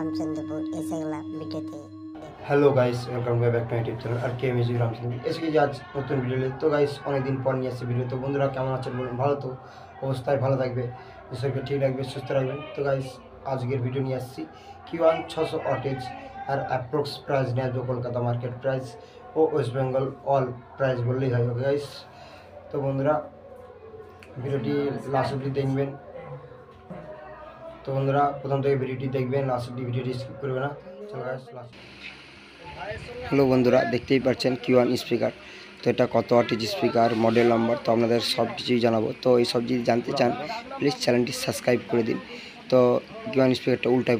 রামচন্দ্রপুর এসে গেলাম ভিডিওতে। Hello guys, welcome back to my YouTube channel R K Music Ramchandra এসে আজ নতুন ভিডিও। তো গাইস অনেকদিন পর নিয়ে আসছে ভিডিও। তো বন্ধুরা কেমন আছেন বলুন? ভালো তো? অবস্থায় ভালো থাকবে, ঈশ্বরকে ঠিক রাখবে, সুস্থ রাখবেন। তো গাইস আজকের ভিডিও নিয়ে আসছি Q1 600 ওয়াটেজ আর অ্যাপ্রক্স প্রাইস নিয়ে আসবো, কলকাতা মার্কেট প্রাইস ও ওয়েস্ট বেঙ্গল অল প্রাইস বললেই হয়। ওকে গাইস, তো বন্ধুরা ভিডিওটি লাস্ট অবধি দেখবেন। তো বন্ধুরা প্রথম থেকে ভিডিওটি দেখবেন, লাস্ট অবধি ভিডিওটি স্কিপ করবে না। চলো গাইস লাস্ট। হ্যালো বন্ধুরা, দেখতেই পাচ্ছেন Q1 স্পিকার। তো এটা কত ওয়াটেজ স্পিকার, মডেল নাম্বার, তো আপনাদের সব কিছুই জানাবো। তো এই সব যদি জানতে চান প্লিজ চ্যানেলটি সাবস্ক্রাইব করে দিন। তো Q1 স্পিকারটা উল্টাই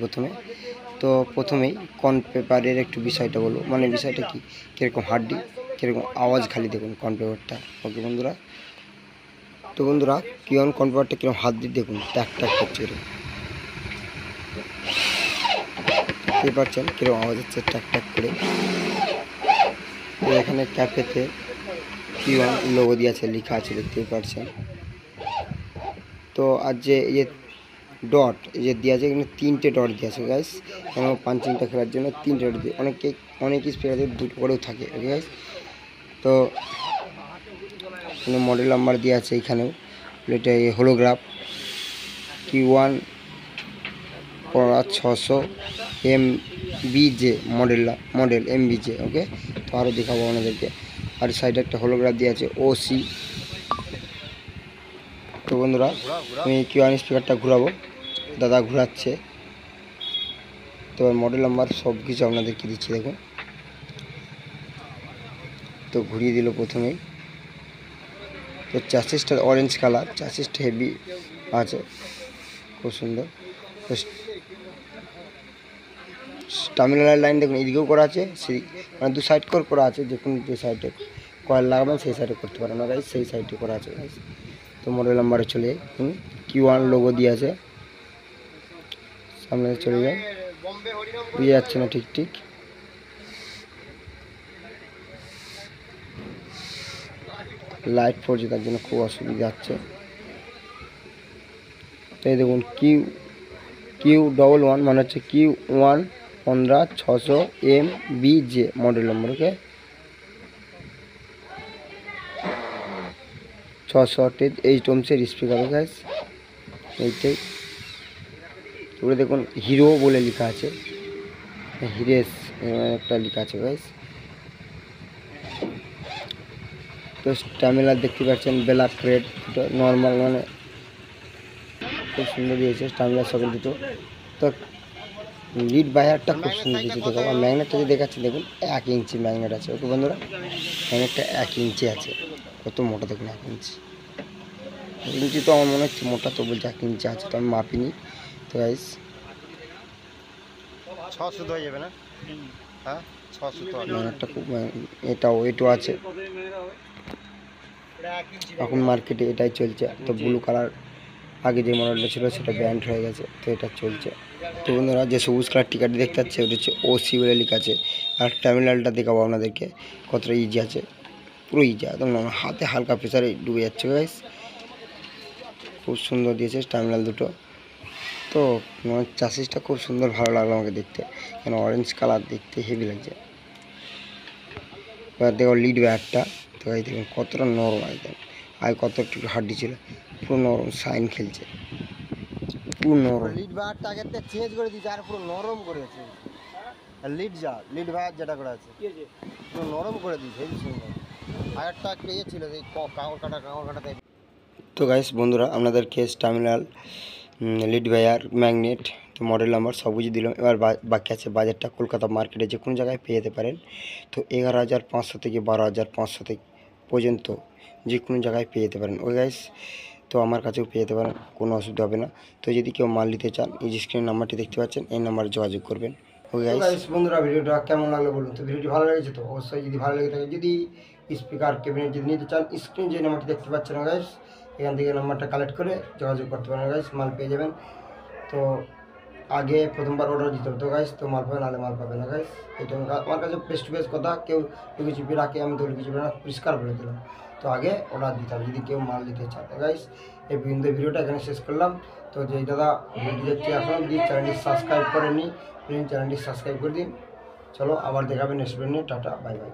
প্রথমেই কর্ন পেপারের একটু বিষয়টা বলবো, মানে বিষয়টা কি, কীরকম হার্ডি, কীরকম আওয়াজ, খালি দেখুন কর্ন পেপারটা। ওকে বন্ধুরা, তো বন্ধুরা Q1 কর্ন পেপারটা কীরকম হাত দিয়ে দেখুন, ট্যাক ট্যাক করছে, দেখতে পাচ্ছেন কীরকম আওয়াজ হচ্ছে ট্যাক ট্যাক করে। তো এখানে ক্যাফেতে Q1 লোগো দিয়ে আছে, লেখা আছে, দেখতেই পাচ্ছেন। তো আর যে এই যে ডট এই যে দিয়ে আছে, এখানে 3টে ডট দিয়ে আছে গাইস, এবং পাঞ্চিংটা খেলার জন্য 3টে ডট দিয়ে, অনেক স্পিকারে 2টো করেও থাকে। ওকে গাইস, তো মডেল নাম্বার দিয়ে আছে এখানেও। এটা হোলোগ্রাফ Q1 600 MBJ মডেল MBJ। ওকে, তো আরও দেখাবো আপনাদেরকে। আর সাইডে একটা হোলোগ্রাফ দিয়ে আছে OC। তো বন্ধুরা আমি Q1 স্পিকারটা ঘোরাবো, দাদা ঘোরাচ্ছে। তো মডেল নাম্বার সব কিছু আপনাদেরকে দিচ্ছি, দেখুন। তো ঘুরিয়ে দিল প্রথমেই। তো চ্যাসিসটা অরেঞ্জ কালার, চ্যাসিসটা হেভি আছে, খুব সুন্দর। তো টার্মিনাল লাইন দেখুন, এদিকেও করা আছে, সেই মানে 2 সাইড করা আছে, যে সাইডে কয়েল লাগাবেন সেই সাইডে করতে পারেন না গাইস, সেই সাইডে করা আছে গাইস। তো মডেল নাম্বারে চলে Q1 লোগো দিয়ে আছে, সামনে চলে যায়, বুঝে যাচ্ছে না ঠিক। লাইট পড়ছে, তার জন্য খুব অসুবিধা হচ্ছে। তো এই দেখুন Q11 মানে হচ্ছে Q1 600 MBJ মডেল নম্বর। ওকে, 600 ওয়াটেজ 8 ওহমসের স্পিকার গাইস, এইটাই। তারপরে দেখুন হিরো বলে লেখা আছে, হিরেস একটা লেখা আছে গাইস। তো স্টামিনার দেখতে পাচ্ছেন ব্ল্যাক রেড, নর্মাল, মানে খুব সুন্দর দিয়েছে স্টামিনার সকল দুটো। তো লিড বায়ারটা খুব সুন্দর দিয়েছে, দেখো। আর ম্যাগনেটটা যে দেখাচ্ছে দেখুন 1 ইঞ্চি ম্যাগনেট আছে। ওকে বন্ধুরা, ম্যাগনেটটা 1 ইঞ্চি আছে, কত মোটা দেখুন, 1 ইঞ্চি। 1 ইঞ্চি তো আমার মনে হচ্ছে মোটা, তো বলছে 1 ইঞ্চি আছে, তো আমি মাপিনি। তো গাইস 600 হয়ে যাবে না? হ্যাঁ 600 তো ম্যাগনেটটা খুব, এটাও আছে এখন মার্কেটে, এটাই চলছে। তো ব্লু কালার আগে যে মডেলটা ছিল সেটা ব্যান্ড হয়ে গেছে, তো এটা চলছে। তো বন্ধুরা যে সবুজ কালার টিকারটি দেখতে পাচ্ছে ওটা হচ্ছে OC বলে লেখা আছে। আর টার্মিনালটা দেখাবো আপনাদেরকে কতটা ইজি আছে, পুরো ইজি, একদম হাতে হালকা প্রেসারে ডুবে যাচ্ছে গাইস। খুব সুন্দর দিয়েছে টার্মিনাল দুটো। তো চাষিসটা খুব সুন্দর, ভালো লাগলো আমাকে দেখতে, কেন অরেঞ্জ কালার দেখতে হেভি লাগছে। এবার দেখো লিড ব্যাগটা, তো এই দেখুন কতটা নরম একদম, আর কত একটু হাড্ডি ছিল, পুরো নরম, সাইন খেলছে, পুরো নরম। লিড বায়ারটা আগে থেকে চেঞ্জ করে দিয়েছে, আর পুরো নরম করেছে। আর লিড বায়ার যেটা করে আছে পুরো নরম করে দিয়েছে, হেভি সুন্দর। আর একটা ছিল সেই কাঁকড় কাটা। তো গাইস বন্ধুরা আপনাদেরকে টার্মিনাল, লিড বায়ার, ম্যাগনেট, তো মডেল নাম্বার সব বুঝিয়ে দিলাম। এবার বাকি আছে বাজারটা। কলকাতা মার্কেটে যে কোনো জায়গায় পেয়ে যেতে পারেন। তো 11,500 থেকে 12,500 থেকে পর্যন্ত যে কোনো জায়গায় পেয়ে যেতে পারেন। ওই গাইস, তো আমার কাছেও পেয়ে যেতে পারেন, কোনো অসুবিধা হবে না। তো যদি কেউ মাল নিতে চান, এই যে স্ক্রিনের নাম্বারটি দেখতে পাচ্ছেন, এই নাম্বারে যোগাযোগ করবেন। ওকে গাইস বন্ধুরা, ভিডিওটা কেমন লাগলো বলুন? তো ভিডিওটি ভালো লেগেছে তো অবশ্যই, যদি ভালো লেগে থাকে, যদি স্পিকার ক্যাবিনেট যদি নিতে চান, স্ক্রিন যে নাম্বারটি দেখতে পাচ্ছেন গাইস, এখান থেকে নাম্বারটা কালেক্ট করে যোগাযোগ করতে পারেন গাইস, মাল পেয়ে যাবেন। তো আগে প্রথমবার অর্ডার দিতে হতো গাইস, তো মাল পাবে, নাহলে মাল পাবে না গাইস। এটা আমার কাছে ফেস টু ফেস কথা, কেউ লুকি চিপি রাখে, আমি তো লুকি চিপি না, পরিষ্কার বলে দিলাম। তো আগে অর্ডার দিতে হবে যদি কেউ মাল নিতে চায়। তো গাইস এই ভিডিওটা এখানে শেষ করলাম। তো যে দাদা ভিডিও দেখছি এখন অব্দি চ্যানেলটি সাবস্ক্রাইব করেননি, প্লিজ চ্যানেলটি সাবস্ক্রাইব করে দিন। চলো আবার দেখাবেন নেক্সট ভিডিও নিয়ে। Tata, bye bye.